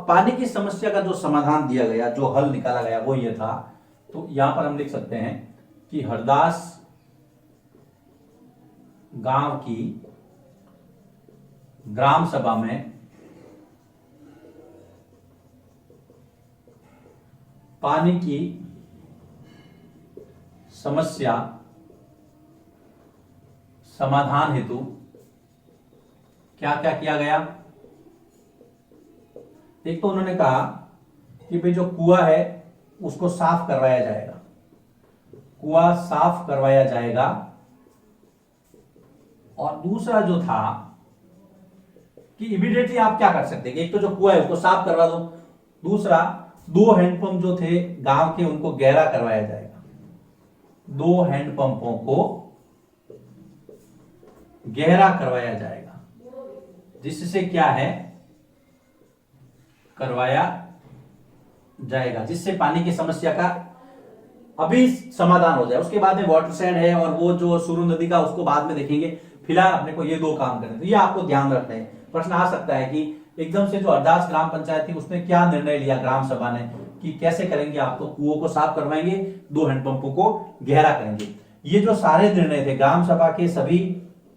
पानी की समस्या का जो समाधान दिया गया, जो हल निकाला गया वो ये था। तो यहां पर हम लिख सकते हैं कि हरदास गांव की ग्राम सभा में पानी की समस्या समाधान हेतु क्या क्या किया गया। एक तो उन्होंने कहा कि भाई जो कुआं है उसको साफ करवाया जाएगा, कुआं साफ करवाया जाएगा। और दूसरा जो था कि इमीडिएटली आप क्या कर सकते हैं, एक तो जो कुआं है उसको साफ करवा दो, दूसरा 2 हैंडपंप जो थे गांव के उनको गहरा करवाया जाएगा, 2 हैंडपंपों को गहरा करवाया जाएगा, जिससे क्या है करवाया जाएगा, जिससे पानी की समस्या का अभी समाधान हो जाए। उसके बाद में वाटर शेड है और वो जो सुरु नदी का उसको बाद में देखेंगे, फिलहाल अपने को ये 2 काम करने। तो ये आपको ध्यान रखना है। प्रश्न आ सकता है कि एकदम से जो हरदास ग्राम पंचायत थी उसने क्या निर्णय लिया ग्राम सभा ने कि कैसे करेंगे, आप तो कुओं को साफ करवाएंगे, 2 हैंडपंपों को गहरा करेंगे। ये जो सारे निर्णय थे ग्राम सभा के सभी,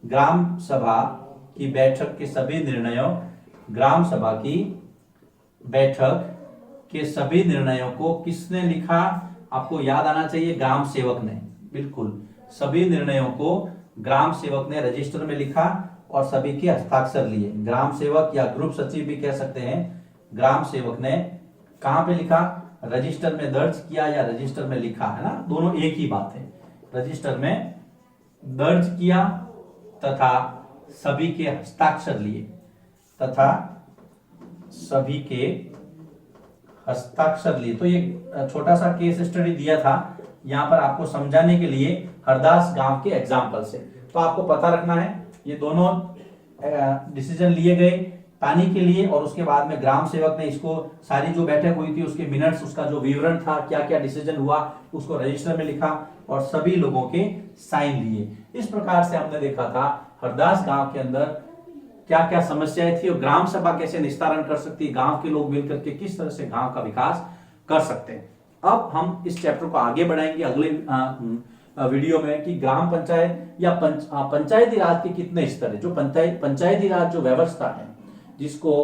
ग्राम सभा की बैठक के सभी निर्णयों, ग्राम सभा की बैठक के सभी निर्णयों को किसने लिखा, आपको याद आना चाहिए, ग्राम सेवक ने। बिल्कुल, सभी निर्णयों को ग्राम सेवक ने रजिस्टर में लिखा और सभी के हस्ताक्षर लिए। ग्राम सेवक या ग्रुप सचिव भी कह सकते हैं। ग्राम सेवक ने कहां पे लिखा, रजिस्टर में दर्ज किया या रजिस्टर में लिखा, है ना, दोनों एक ही बात है। रजिस्टर में दर्ज किया तथा सभी के हस्ताक्षर लिए, तथा सभी के हस्ताक्षर लिए। तो ये छोटा सा केस स्टडी दिया था यहां पर आपको समझाने के लिए हरदास गांव के एग्जाम्पल से। तो आपको पता रखना है ये दोनों डिसीजन लिए गए पानी के लिए, और उसके बाद में ग्राम सेवक ने इसको सारी जो बैठक हुई थी उसके मिनट्स, उसका जो विवरण था, क्या क्या डिसीजन हुआ, उसको रजिस्टर में लिखा और सभी लोगों के साइन लिए। इस प्रकार से हमने देखा था हरदास गांव के अंदर क्या क्या समस्याएं थी और ग्राम सभा कैसे निस्तारण कर सकती है, गांव के लोग मिलकर के किस तरह से गांव का विकास कर सकते हैं। अब हम इस चैप्टर को आगे बढ़ाएंगे अगले वीडियो में कि ग्राम पंचायत या पंचायती राज के कितने स्तर है। जो पंचायती राज जो व्यवस्था है जिसको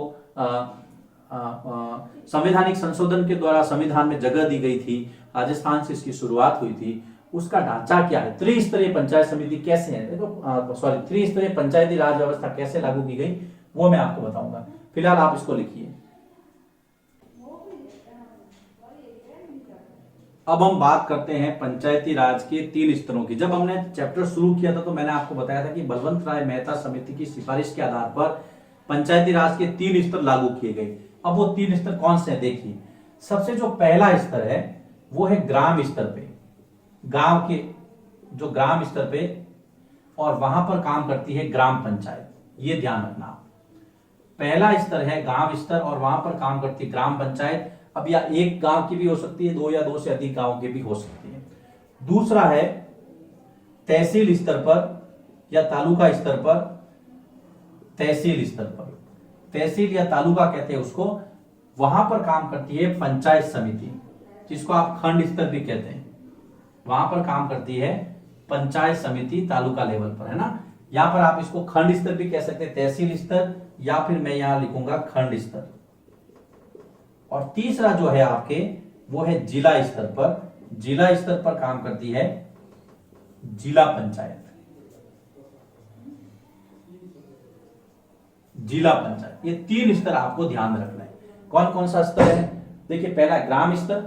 संवैधानिक संशोधन के द्वारा संविधान में जगह दी गई थी, राजस्थान से इसकी शुरुआत हुई थी, उसका ढांचा क्या है, त्रिस्तरीय पंचायत समिति कैसे है, त्रिस्तरीय पंचायती राज व्यवस्था कैसे लागू की गई, वो मैं आपको बताऊंगा। फिलहाल आप इसको लिखिए। अब हम बात करते हैं पंचायती राज के 3 स्तरों की। जब हमने चैप्टर शुरू किया था तो मैंने आपको बताया था कि बलवंत राय मेहता समिति की सिफारिश के आधार पर पंचायती राज के 3 स्तर लागू किए गए। अब वो 3 स्तर कौन से हैं देखिए। सबसे जो पहला स्तर है वो है ग्राम स्तर पे, गांव के जो ग्राम स्तर पे, और वहां पर काम करती है ग्राम पंचायत। ये ध्यान रखना, पहला स्तर है गांव स्तर और वहां पर काम करती है ग्राम पंचायत। अब या एक गांव की भी हो सकती है, 2 या 2 से अधिक गांव की भी हो सकती है। दूसरा है तहसील स्तर पर या तालुका स्तर पर, तहसील स्तर पर, तहसील या तालुका कहते हैं उसको, वहां पर काम करती है पंचायत समिति, जिसको आप खंड स्तर भी कहते हैं। वहां पर काम करती है पंचायत समिति तालुका लेवल पर, है ना। यहां पर आप इसको खंड स्तर भी कह सकते हैं, तहसील स्तर, या फिर मैं यहां लिखूंगा खंड स्तर। और तीसरा जो है आपके वो है जिला स्तर पर, जिला स्तर पर काम करती है जिला पंचायत, जिला पंचायत। ये 3 स्तर आपको ध्यान रखना है। कौन कौन सा स्तर है देखिए, पहला ग्राम स्तर,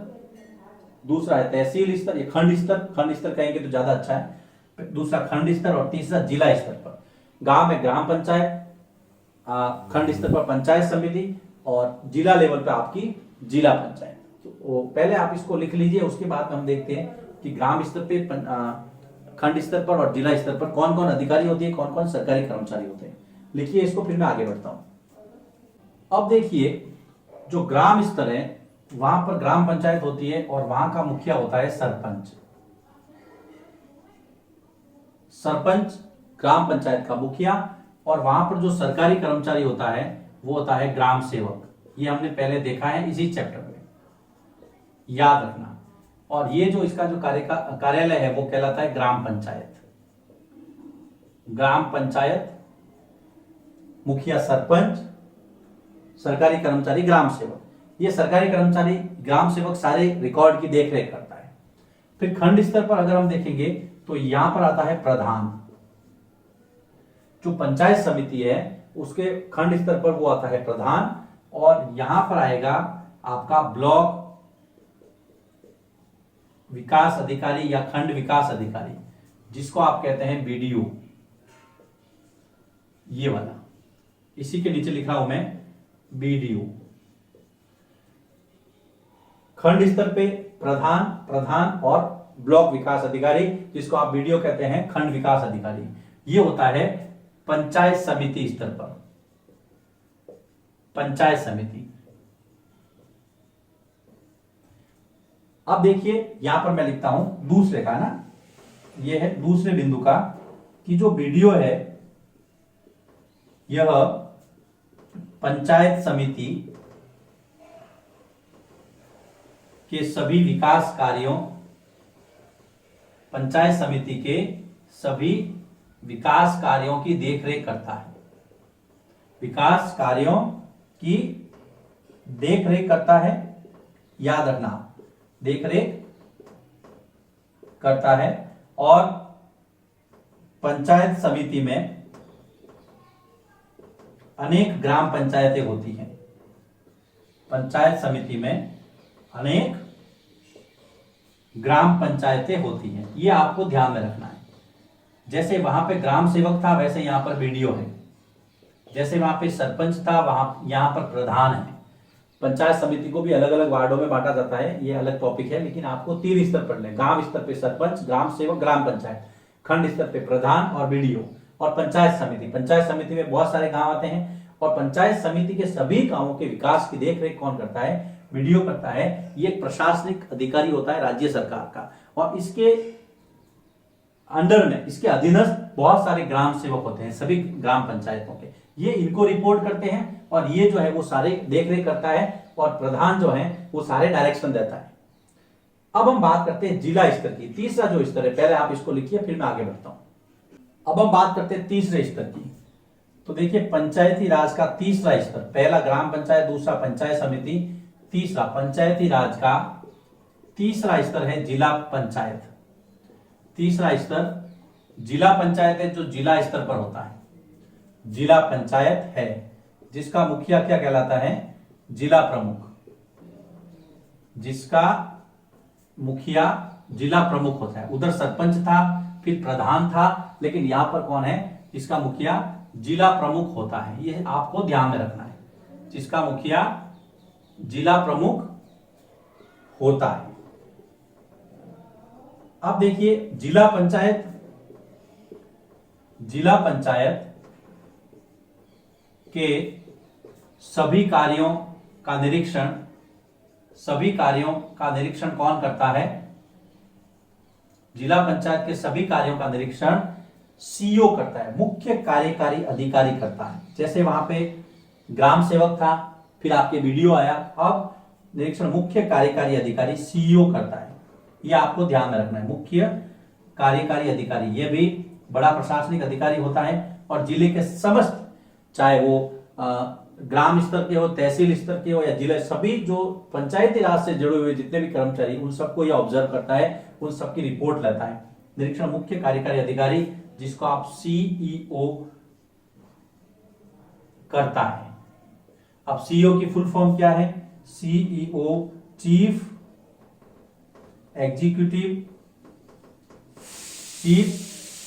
दूसरा है तहसील स्तर, ये खंड स्तर, खंड स्तर कहेंगे तो ज्यादा अच्छा है, दूसरा खंड स्तर, और तीसरा जिला स्तर पर। गांव में ग्राम पंचायत, खंड स्तर पर पंचायत समिति, और जिला लेवल पे आपकी जिला पंचायत। तो पहले आप इसको लिख लीजिए, उसके बाद हम देखते हैं कि ग्राम स्तर पे, खंड स्तर पर और जिला स्तर पर कौन कौन अधिकारी होती है, कौन कौन सरकारी कर्मचारी होते हैं। लिखिए इसको, फिर मैं आगे बढ़ता हूं। अब देखिए जो ग्राम स्तर है वहां पर ग्राम पंचायत होती है और वहां का मुखिया होता है सरपंच। सरपंच ग्राम पंचायत का मुखिया, और वहां पर जो सरकारी कर्मचारी होता है वो होता है ग्राम सेवक। ये हमने पहले देखा है इसी चैप्टर में, याद रखना। और ये जो इसका जो कार्यालय है वो कहलाता है ग्राम पंचायत। ग्राम पंचायत, मुखिया सरपंच, सरकारी कर्मचारी ग्राम सेवक। ये सरकारी कर्मचारी ग्राम सेवक सारे रिकॉर्ड की देखरेख करता है। फिर खंड स्तर पर अगर हम देखेंगे तो यहां पर आता है प्रधान। जो पंचायत समिति है उसके खंड स्तर पर वो आता है प्रधान, और यहां पर आएगा आपका ब्लॉक विकास अधिकारी या खंड विकास अधिकारी, जिसको आप कहते हैं बीडीओ, ये वाला, इसी के नीचे लिखा हूं मैं बीडीओ। खंड स्तर पे प्रधान और ब्लॉक विकास अधिकारी, जिसको आप बीडीओ कहते हैं, खंड विकास अधिकारी, ये होता है पंचायत समिति स्तर पर। पंचायत समिति। अब देखिए यहां पर मैं लिखता हूं दूसरे का ना, ये है दूसरे बिंदु का, कि जो बीडीओ है यह पंचायत समिति के सभी विकास कार्यों, पंचायत समिति के सभी विकास कार्यों की देखरेख करता है। विकास कार्यों की देखरेख करता है, याद रखना, देखरेख करता है। और पंचायत समिति में अनेक ग्राम पंचायतें होती हैं। पंचायत समिति में अनेक ग्राम पंचायतें होती हैं, ये आपको ध्यान में रखना है। जैसे वहां पे ग्राम सेवक था वैसे यहां पर बीडीओ है, जैसे वहां पे सरपंच था वहां यहां पर प्रधान है। पंचायत समिति को भी अलग अलग वार्डों में बांटा जाता है, ये अलग टॉपिक है, लेकिन आपको 3 स्तर पर लें। ग्राम स्तर पे सरपंच, ग्राम सेवक, ग्राम पंचायत। खंड स्तर पे प्रधान और बीडीओ। और पंचायत समिति, पंचायत समिति में बहुत सारे गांव आते हैं, और पंचायत समिति के सभी गांवों के विकास की देखरेख कौन करता है? बीडीओ करता है। ये एक प्रशासनिक अधिकारी होता है राज्य सरकार का, और इसके अंडर में, इसके अधीनस्थ बहुत सारे ग्राम सेवक होते हैं, सभी ग्राम पंचायतों के। ये इनको रिपोर्ट करते हैं, और ये जो है वो सारे देखरेख करता है, और प्रधान जो है वो सारे डायरेक्शन देता है। अब हम बात करते हैं जिला स्तर की। तीसरा जो स्तर है, पहले आप इसको लिखिए फिर मैं आगे बढ़ता हूं। अब हम बात करते हैं तीसरे स्तर की। तो देखिए पंचायती राज का तीसरा स्तर, पहला ग्राम पंचायत, दूसरा पंचायत समिति, तीसरा पंचायती राज का तीसरा स्तर है जिला पंचायत। तीसरा स्तर जिला पंचायत है, जो जिला स्तर पर होता है। जिला पंचायत है जिसका मुखिया क्या कहलाता है? जिला प्रमुख। जिसका मुखिया जिला प्रमुख होता है। उधर सरपंच था, फिर प्रधान था, लेकिन यहां पर कौन है? इसका मुखिया जिला प्रमुख होता है। यह आपको ध्यान में रखना है, जिसका मुखिया जिला प्रमुख होता है। अब देखिए जिला पंचायत, जिला पंचायत के सभी कार्यों का निरीक्षण, सभी कार्यों का निरीक्षण कौन करता है? जिला पंचायत के सभी कार्यों का निरीक्षण सीईओ करता है, मुख्य कार्यकारी अधिकारी करता है। जैसे वहां पे ग्राम सेवक था, फिर आपके बीडीओ आया, अब निरीक्षण मुख्य कार्यकारी अधिकारी सीईओ करता है। ये आपको ध्यान में रखना है, मुख्य कार्यकारी अधिकारी। ये भी बड़ा प्रशासनिक अधिकारी होता है, और जिले के समस्त, चाहे वो ग्राम स्तर के हो, तहसील स्तर के हो या जिला, सभी जो पंचायती राज से जुड़े हुए जितने भी कर्मचारी, उन सबको ये ऑब्जर्व करता है, उन सबकी रिपोर्ट लेता है। निरीक्षण मुख्य कार्यकारी अधिकारी, जिसको आप सीईओ करता है। अब सीईओ की फुल फॉर्म क्या है? CEO chief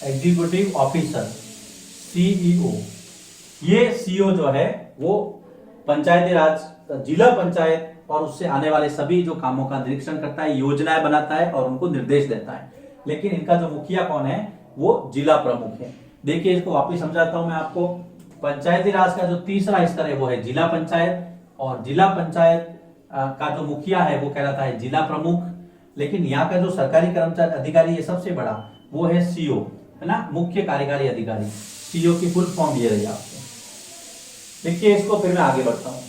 executive officer, CEO. ये सीईओ जो है वो पंचायती राज, जिला पंचायत और उससे आने वाले सभी जो कामों का निरीक्षण करता है, योजनाएं बनाता है और उनको निर्देश देता है। लेकिन इनका जो मुखिया कौन है? वो जिला प्रमुख है। देखिए इसको वापिस समझाता हूं मैं आपको। पंचायती राज का जो तीसरा स्तर है वो है जिला पंचायत, और जिला पंचायत का जो मुखिया है वो कहलाता है जिला प्रमुख। लेकिन यहाँ का जो सरकारी कर्मचारी अधिकारी है सबसे बड़ा, वो है सीईओ, है ना, मुख्य कार्यकारी अधिकारी। सीईओ की फुल फॉर्म ये रही आपको। देखिए इसको फिर मैं आगे बढ़ता हूं।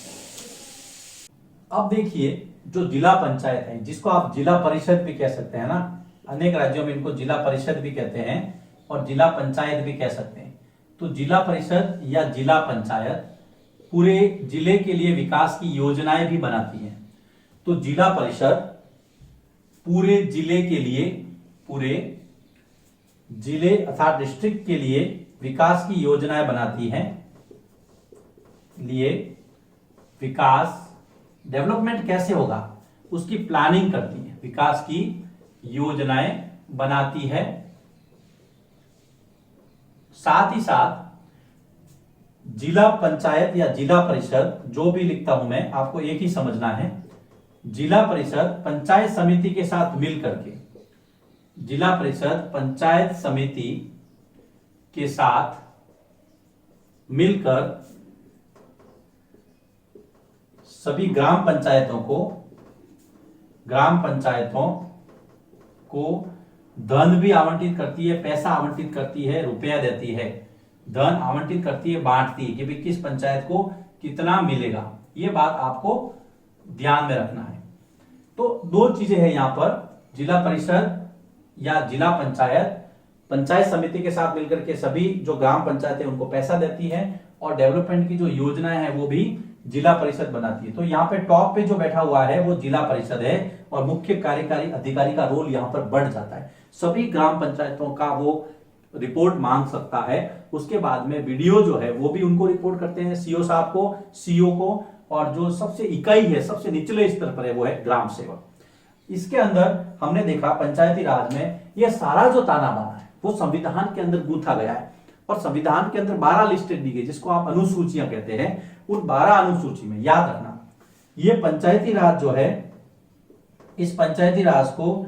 अब देखिए, जो जिला पंचायत है, जिसको आप जिला परिषद भी कह सकते हैं ना, अनेक राज्यों में इनको जिला परिषद भी कहते हैं और जिला पंचायत भी कह सकते हैं। तो जिला परिषद या जिला पंचायत पूरे जिले के लिए विकास की योजनाएं भी बनाती है। तो जिला परिषद पूरे जिले के लिए, पूरे जिले अर्थात डिस्ट्रिक्ट के लिए विकास की योजनाएं बनाती है, लिए विकास, डेवलपमेंट कैसे होगा उसकी प्लानिंग करती है, विकास की योजनाएं बनाती है। साथ ही साथ जिला पंचायत या जिला परिषद, जो भी लिखता हूं मैं, आपको एक ही समझना है, जिला परिषद पंचायत समिति के साथ मिलकर के, जिला परिषद पंचायत समिति के साथ मिलकर सभी ग्राम पंचायतों को धन भी आवंटित करती है, पैसा आवंटित करती है, रुपया देती है, धन आवंटित करती है, बांटती है कि भाई किस पंचायत को कितना मिलेगा। ये बात आपको ध्यान में रखना है। तो दो चीजें हैं यहां पर, जिला परिषद या जिला पंचायत पंचायत समिति के साथ मिलकर के सभी जो ग्राम पंचायत है उनको पैसा देती है और डेवलपमेंट की जो योजनाएं हैं वो भी जिला परिषद बनाती है। तो यहाँ पे टॉप पे जो बैठा हुआ है वो जिला परिषद है और मुख्य कार्यकारी अधिकारी का रोल यहाँ पर बढ़ जाता है। सभी ग्राम पंचायतों का वो रिपोर्ट मांग सकता है। उसके बाद में वीडियो जो है वो भी उनको रिपोर्ट करते हैं, सीओ साहब को, सीओ को, और जो सबसे इकाई है, सबसे निचले स्तर पर है वो है ग्राम सेवक। इसके अंदर हमने देखा पंचायती राज में यह सारा जो ताना बाना है वो संविधान के अंदर गूंथा गया है और संविधान के अंदर 12 लिस्टेड दी गई, जिसको आप अनुसूचियां कहते हैं। उन 12 अनुसूची में याद रखना, ये पंचायती राज जो है, इस पंचायती राज को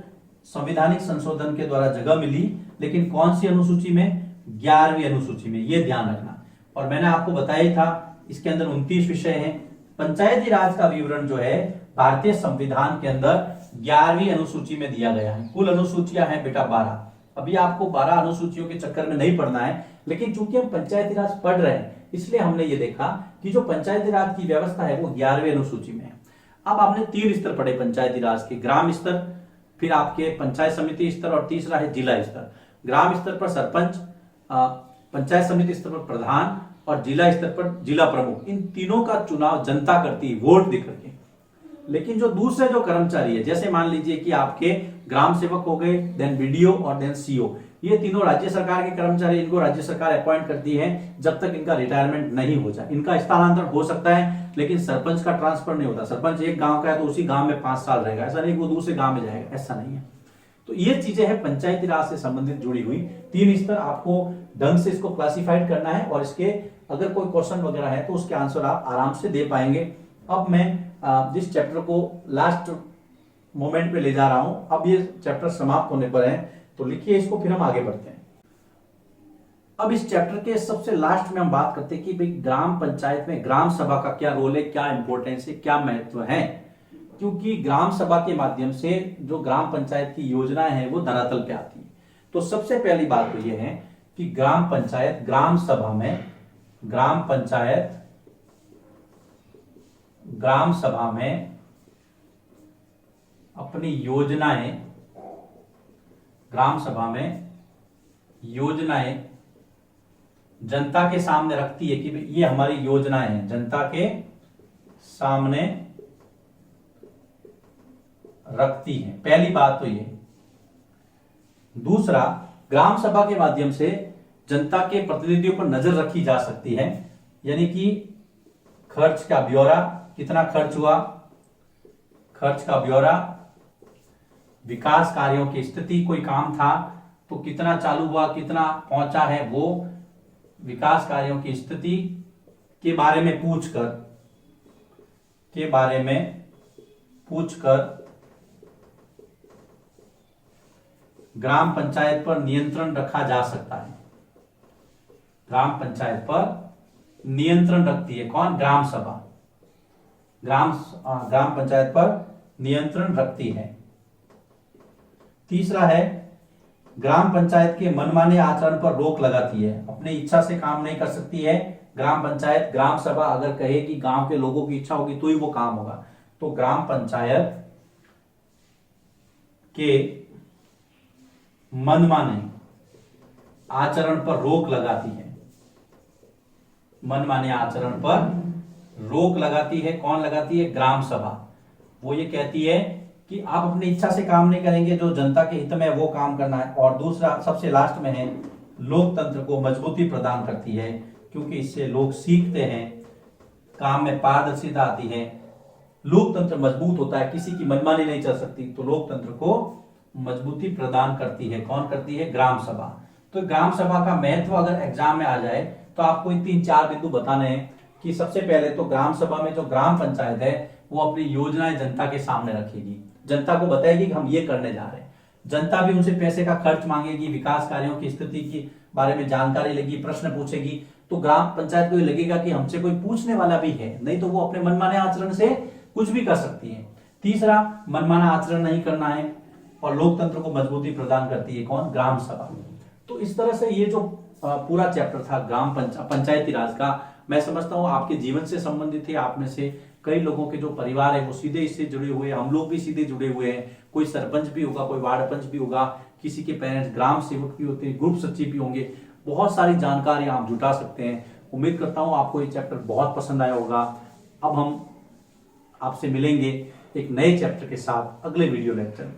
संवैधानिक संशोधन के द्वारा जगह मिली, लेकिन कौन सी अनुसूची में? 11वीं अनुसूची में, ये ध्यान रखना। और मैंने आपको बताया ही था इसके अंदर 29 विषय हैं। पंचायती राज का विवरण जो है भारतीय संविधान के अंदर 11वीं अनुसूची में दिया गया है। कुल अनुसूचियां हैं बेटा 12। अभी आपको 12 अनुसूचियों के चक्कर में नहीं पढ़ना है, लेकिन चूंकि हम पंचायती राज पढ़ रहे हैं इसलिए हमने ये देखा कि जो पंचायती राज की व्यवस्था है वो 11वीं अनुसूची में है। अब आपने 3 स्तर पढ़े पंचायती राज के, ग्राम स्तर, फिर आपके पंचायत समिति स्तर और तीसरा है जिला स्तर। ग्राम स्तर पर सरपंच, पंचायत समिति स्तर पर प्रधान और जिला स्तर पर जिला प्रमुख, इन तीनों का चुनाव जनता करती है वोट देकर के। लेकिन जो दूसरे जो कर्मचारी है, जैसे मान लीजिए कि आपके ग्राम सेवक हो गए, देन बीडीओ और देन सीओ, ये तीनों राज्य सरकार के कर्मचारी, इनको राज्य सरकार अपॉइंट करती है जब तक इनका रिटायरमेंट नहीं हो जाए। इनका स्थानांतरण हो सकता है लेकिन सरपंच का ट्रांसफर नहीं होता। सरपंच एक गांव का है तो उसी गांव में 5 साल रहेगा, ऐसा नहीं वो दूसरे गांव में जाएगा, ऐसा नहीं है। तो ये चीजें हैं पंचायती राज से संबंधित जुड़ी हुई। 3 स्तर आपको ढंग से इसको क्लासिफाइड करना है और इसके अगर कोई क्वेश्चन वगैरह है तो उसके आंसर आप आराम से दे पाएंगे। अब मैं जिस चैप्टर को लास्ट मोमेंट पे ले जा रहा हूं, अब ये चैप्टर समाप्त होने पर है, तो लिखिए इसको, फिर हम आगे बढ़ते हैं। अब इस चैप्टर के सबसे लास्ट में हम बात करते हैं कि भाई ग्राम पंचायत में ग्राम सभा का क्या रोल है, क्या इंपॉर्टेंस है, क्या महत्व है। क्योंकि ग्राम सभा के माध्यम से जो ग्राम पंचायत की योजनाएं हैं वो धरातल पे आती है। तो सबसे पहली बात तो ये है कि ग्राम पंचायत ग्राम सभा में, ग्राम पंचायत ग्राम सभा में अपनी योजनाएं, ग्राम सभा में योजनाएं जनता के सामने रखती है कि ये हमारी योजनाएं हैं, जनता के सामने रखती है। पहली बात तो ये। दूसरा, ग्राम सभा के माध्यम से जनता के प्रतिनिधियों पर नजर रखी जा सकती है, यानी कि खर्च का ब्यौरा, कितना खर्च हुआ, खर्च का ब्यौरा, विकास कार्यों की स्थिति, कोई काम था तो कितना चालू हुआ, कितना पहुंचा है, वो विकास कार्यों की स्थिति के बारे में पूछकर ग्राम पंचायत पर नियंत्रण रखा जा सकता है। ग्राम पंचायत पर नियंत्रण रखती है कौन? ग्राम सभा। ग्राम पंचायत पर नियंत्रण रखती है। तीसरा है, ग्राम पंचायत के मनमाने आचरण पर रोक लगाती है। अपनी इच्छा से काम नहीं कर सकती है ग्राम पंचायत। ग्राम सभा अगर कहे कि गांव के लोगों की इच्छा होगी तो ही वो काम होगा। तो ग्राम पंचायत के मनमाने आचरण पर रोक लगाती है। मनमाने आचरण पर रोक लगाती है। कौन लगाती है? ग्राम सभा। वो ये कहती है कि आप अपनी इच्छा से काम नहीं करेंगे, जो जनता के हित में है वो काम करना है। और दूसरा सबसे लास्ट में है, लोकतंत्र को मजबूती प्रदान करती है, क्योंकि इससे लोग सीखते हैं, काम में पारदर्शिता आती है, लोकतंत्र मजबूत होता है, किसी की मनमानी नहीं चल सकती। तो लोकतंत्र को मजबूती प्रदान करती है। कौन करती है? ग्राम सभा। तो ग्राम सभा का महत्व अगर एग्जाम में आ जाए तो आपको इन 3-4 बिंदु बताने हैं कि सबसे पहले तो ग्राम सभा में जो ग्राम पंचायत है वो अपनी योजनाएं जनता के सामने रखेगी, जनता को बताएगी कि हम ये करने जा रहे हैं। जनता भी उनसे पैसे का खर्च मांगेगी, विकास कार्यों की स्थिति के बारे में जानकारी लेगी, प्रश्न पूछेगी। तो ग्राम पंचायत को ये लगेगा कि हमसे कोई पूछने वाला भी है, नहीं तो वो अपने मनमाने आचरण से कुछ भी कर सकती है। तीसरा, मनमाना आचरण नहीं करना है और लोकतंत्र को मजबूती प्रदान करती है। कौन? ग्राम सभा। तो इस तरह से ये जो पूरा चैप्टर था पंचायती राज का, मैं समझता हूं आपके जीवन से संबंधित है। आप में से कई लोगों के जो परिवार है वो सीधे इससे जुड़े हुए हैं, हम लोग भी सीधे जुड़े हुए हैं। कोई सरपंच भी होगा, कोई वार्ड पंच भी होगा, किसी के पेरेंट्स ग्राम सेवक भी होते हैं, ग्रुप सचिव भी होंगे। बहुत सारी जानकारी आप जुटा सकते हैं। उम्मीद करता हूं आपको ये चैप्टर बहुत पसंद आया होगा। अब हम आपसे मिलेंगे एक नए चैप्टर के साथ अगले वीडियो लेक्चर में।